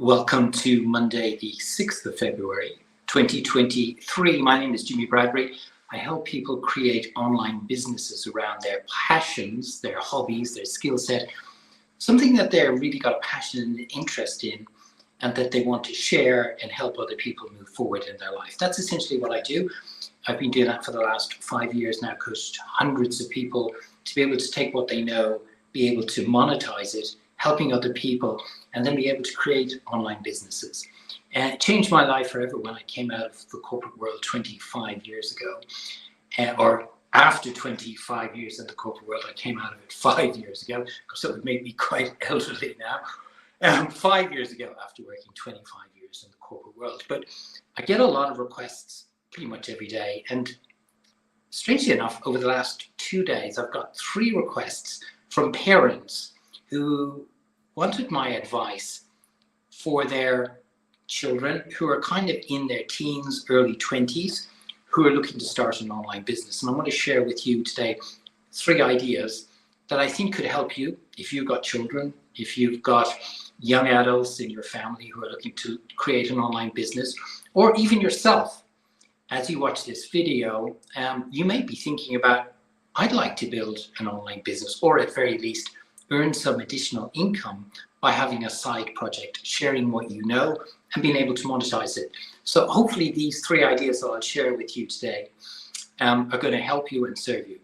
Welcome to Monday, the 6th of February, 2023. My name is Jimmy Bradbury. I help people create online businesses around their passions, their hobbies, their skill set, something that they're really got a passion and interest in, and that they want to share and help other people move forward in their life. That's essentially what I do. I've been doing that for the last 5 years now, coached hundreds of people to be able to take what they know, be able to monetize it, helping other people, and then be able to create online businesses. And it changed my life forever when I came out of the corporate world 25 years ago, or after 25 years in the corporate world. I came out of it 5 years ago, so it would make me quite elderly now. 5 years ago, after working 25 years in the corporate world. But I get a lot of requests pretty much every day, and strangely enough, over the last 2 days, I've got 3 requests from parents who wanted my advice for their children who are kind of in their teens, early 20s, who are looking to start an online business. And I want to share with you today 3 ideas that I think could help you if you've got children, if you've got young adults in your family who are looking to create an online business, or even yourself. As you watch this video, you may be thinking about, I'd like to build an online business, or at very least earn some additional income by having a side project, sharing what you know and being able to monetize it. So hopefully these 3 ideas that I'll share with you today are going to help you and serve you.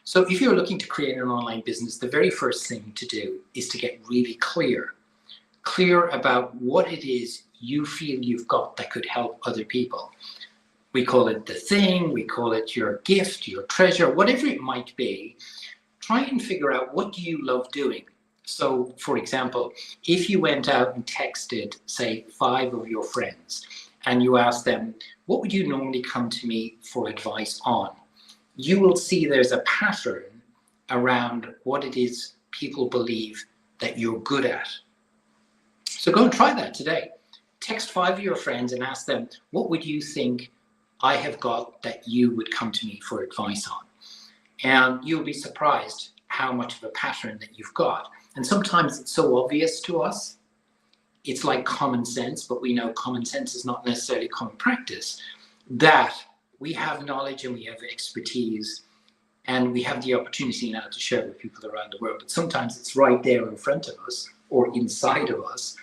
So if you're looking to create an online business, the very first thing to do is to get really clear about what it is you feel you've got that could help other people. We call it the thing, we call it your gift, your treasure, whatever it might be. Try and figure out, what do you love doing? So, for example, if you went out and texted, say, 5 of your friends, and you asked them, what would you normally come to me for advice on? You will see there's a pattern around what it is people believe that you're good at. So go and try that today. Text 5 of your friends and ask them, what would you think I have got that you would come to me for advice on? And you'll be surprised how much of a pattern that you've got. And sometimes it's so obvious to us. It's like common sense, but we know common sense is not necessarily common practice, that we have knowledge and we have expertise and we have the opportunity now to share with people around the world. But sometimes it's right there in front of us or inside of us,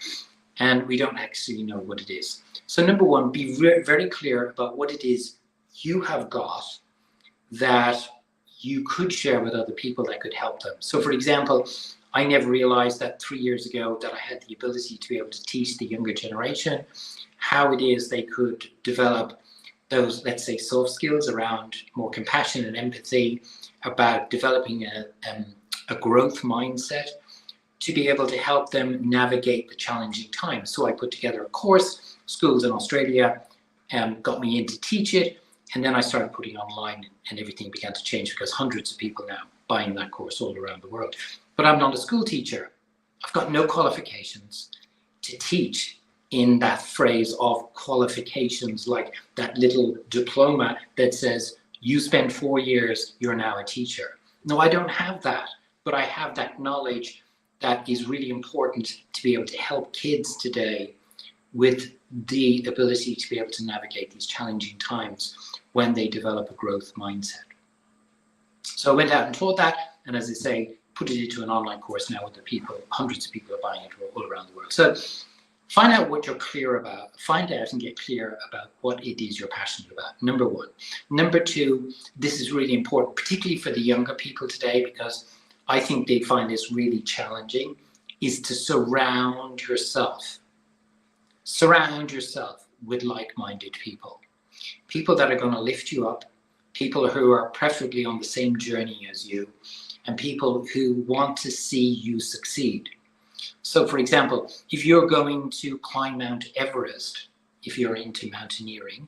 and we don't actually know what it is. So number 1, be very clear about what it is you have got that you could share with other people that could help them. So for example, I never realized that 3 years ago that I had the ability to be able to teach the younger generation how it is they could develop those, let's say, soft skills around more compassion and empathy, about developing a growth mindset to be able to help them navigate the challenging times. So I put together a course. Schools in Australia got me in to teach it. And then I started putting online, and everything began to change because hundreds of people now buying that course all around the world. But I'm not a school teacher. I've got no qualifications to teach in that phrase of qualifications, like that little diploma that says, you spent 4 years, you're now a teacher. No, I don't have that, but I have that knowledge that is really important to be able to help kids today with the ability to be able to navigate these challenging times when they develop a growth mindset. So I went out and taught that, and as I say, put it into an online course now with the people, hundreds of people are buying it all around the world. So find out what you're clear about, find out and get clear about what it is you're passionate about, number 1. Number 2, this is really important, particularly for the younger people today, because I think they find this really challenging, is to surround yourself with like-minded people. People that are going to lift you up, people who are preferably on the same journey as you, and people who want to see you succeed. So for example, if you're going to climb Mount Everest, if you're into mountaineering,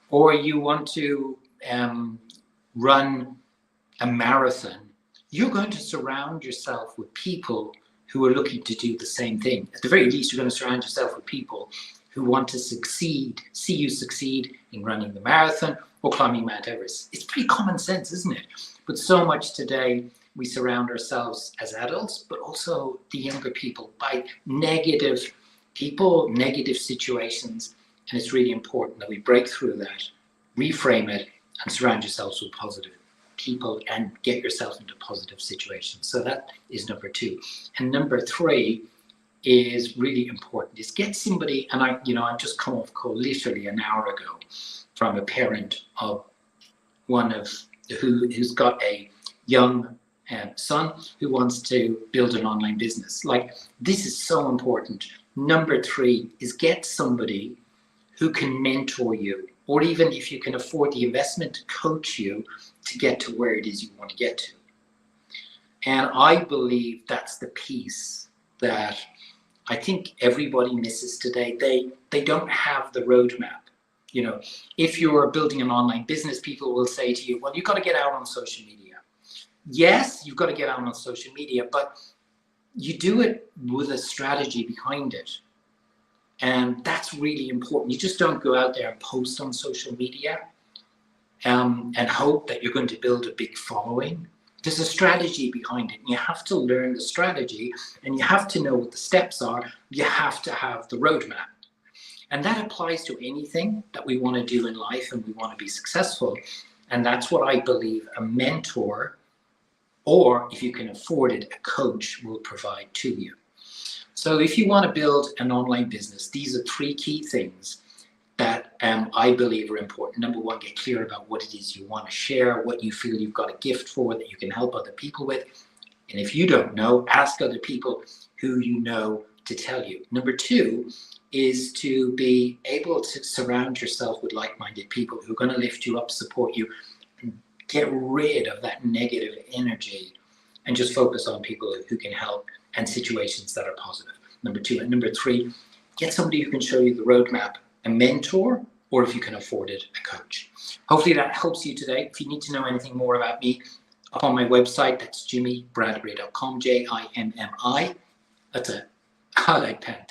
or you want to run a marathon, you're going to surround yourself with people who are looking to do the same thing. At the very least, you're going to surround yourself with people who want to succeed, see you succeed in running the marathon or climbing Mount Everest. It's pretty common sense, isn't it? But so much today, we surround ourselves as adults, but also the younger people, by negative people, negative situations, and it's really important that we break through that, reframe it, and surround yourselves with positive people and get yourself into positive situations. So that is number 2. And number 3 is really important, is get somebody, and I've just come off a call literally an hour ago from a parent of one of who's got a young son who wants to build an online business. Like, this is so important. Number 3 is get somebody who can mentor you, or even if you can afford the investment, to coach you to get to where it is you want to get to. And I believe that's the piece that I think everybody misses today. They don't have the roadmap. If you're building an online business, people will say to you, well, you've got to get out on social media. Yes, you've got to get out on social media, but you do it with a strategy behind it. And that's really important. You just don't go out there and post on social media and hope that you're going to build a big following. There's a strategy behind it, and you have to learn the strategy, and you have to know what the steps are. You have to have the roadmap. And that applies to anything that we want to do in life and we want to be successful. And that's what I believe a mentor, or if you can afford it, a coach will provide to you. So if you want to build an online business, these are 3 key things that I believe are important. Number 1, get clear about what it is you want to share, what you feel you've got a gift for that you can help other people with. And if you don't know, ask other people who you know to tell you. Number 2 is to be able to surround yourself with like-minded people who are going to lift you up, support you, and get rid of that negative energy and just focus on people who can help and situations that are positive. Number 2. And number 3, get somebody who can show you the roadmap, a mentor, or if you can afford it, a coach. Hopefully that helps you today. If you need to know anything more about me, up on my website, that's jimmybradbury.com, Jimmi. That's a highlight pen.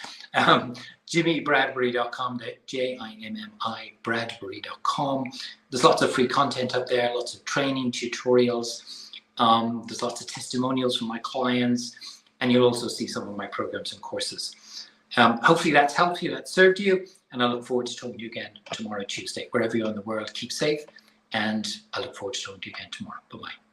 JimmyBradbury.com, Jimmi Bradbury.com. There's lots of free content up there, lots of training, tutorials. There's lots of testimonials from my clients, and you'll also see some of my programs and courses. Hopefully that's helped you, that served you, and I look forward to talking to you again tomorrow, Tuesday. Wherever you are in the world, keep safe, and I look forward to talking to you again tomorrow. Bye-bye.